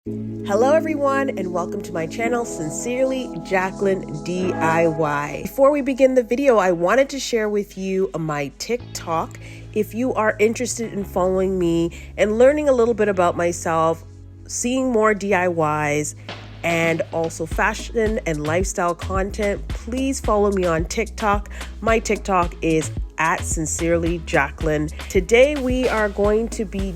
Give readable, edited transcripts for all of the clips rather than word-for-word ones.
Hello everyone and welcome to my channel, Sincerely Jacqueline DIY. Before we begin the video, I wanted to share with you my TikTok. If you are interested in following me and learning a little bit about myself, seeing more DIYs, and also fashion and lifestyle content, please follow me on TikTok. My TikTok is at Sincerely Jacqueline. Today we are going to be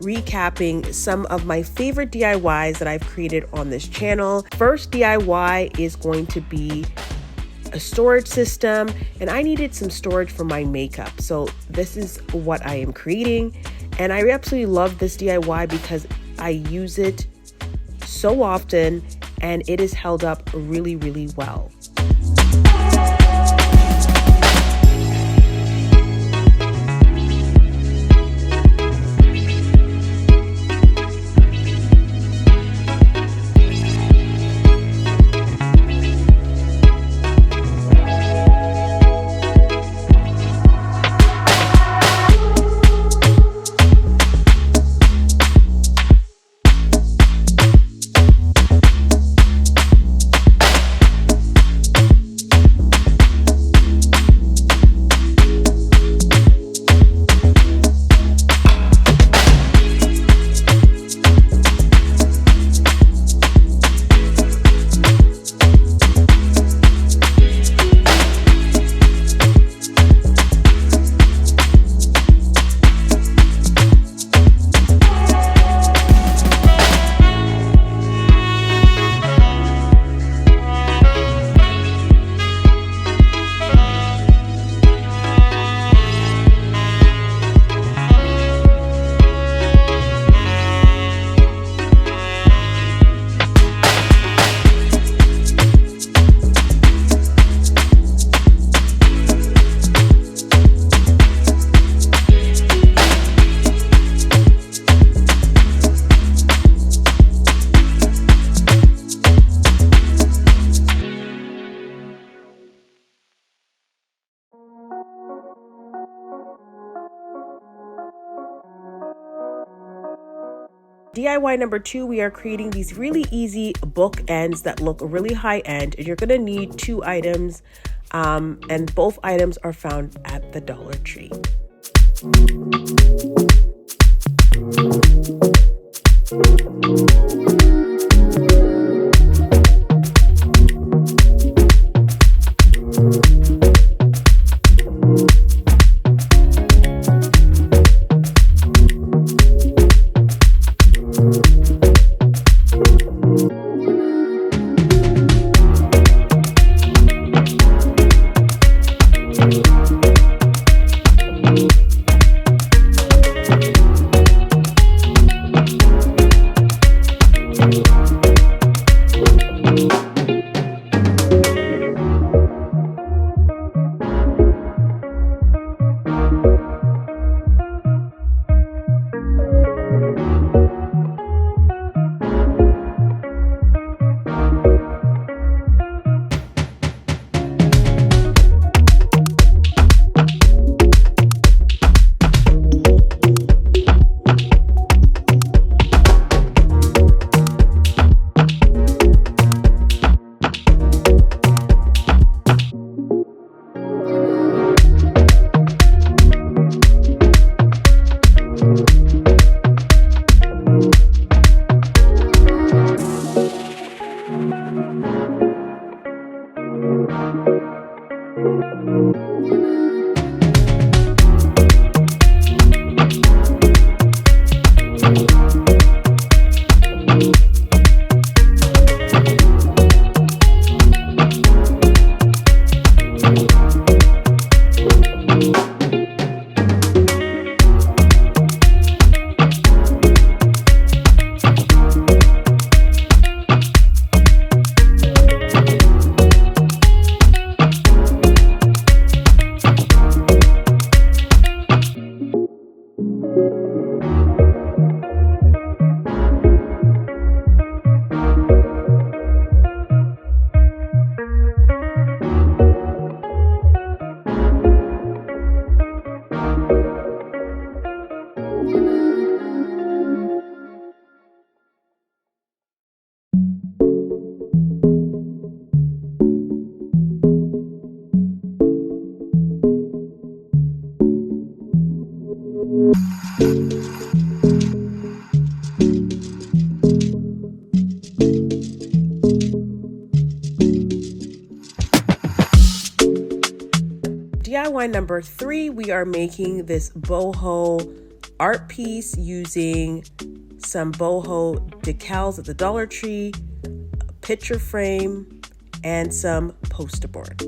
recapping some of my favorite DIYs that I've created on this channel. First DIY is going to be a storage system, and I needed some storage for my makeup. So this is what I am creating, and I absolutely love this DIY because I use it so often and it is held up really, really well. DIY number 2, we are creating these really easy bookends that look really high end, and you're going to need 2 items, and both items are found at the Dollar Tree. DIY number 3, we are making this boho art piece using some boho decals at the Dollar Tree, a picture frame, and some poster board.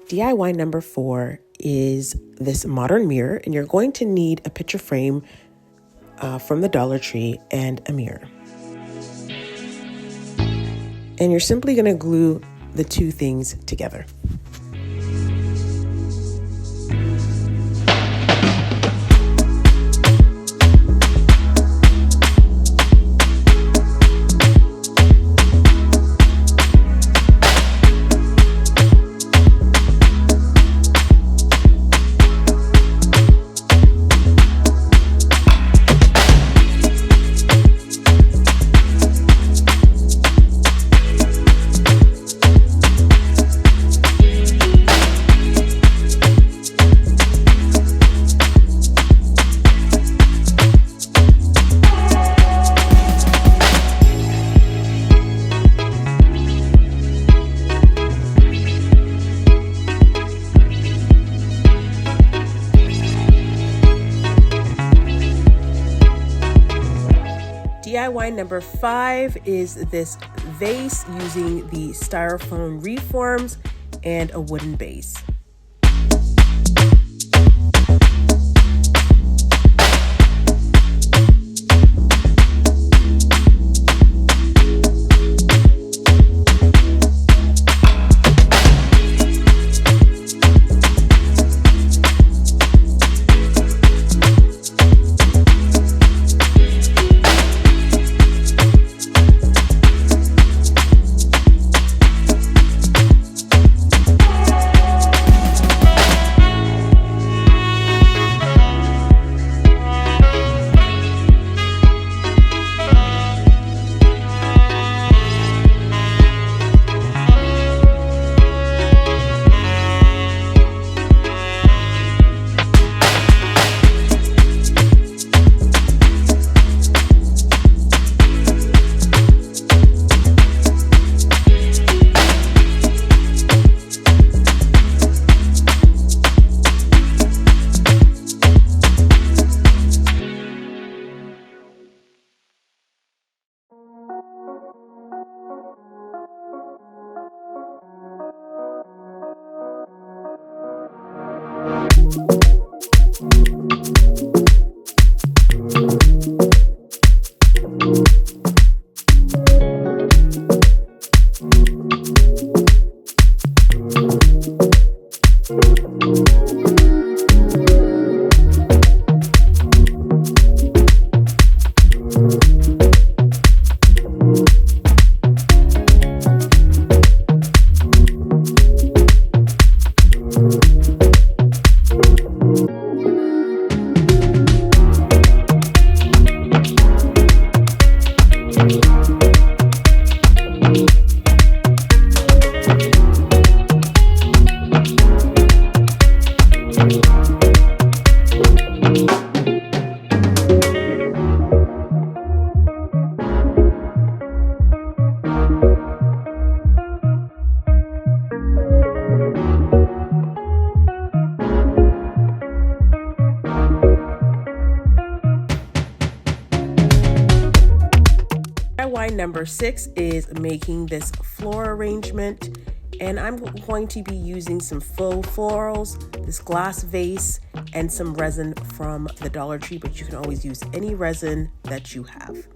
DIY number 4 is this modern mirror, and you're going to need a picture frame from the Dollar Tree and a mirror. And you're simply going to glue the two things together. DIY number 5 is this vase using the styrofoam reforms and a wooden base. DIY number 6 is making this floral arrangement, and I'm going to be using some faux florals, this glass vase, and some resin from the Dollar Tree, but you can always use any resin that you have.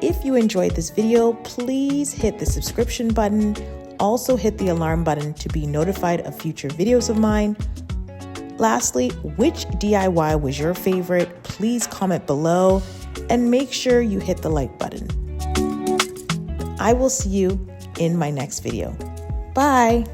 If you enjoyed this video, please hit the subscription button. Also hit the alarm button to be notified of future videos of mine. Lastly, which DIY was your favorite? Please comment below and make sure you hit the like button. I will see you in my next video. Bye.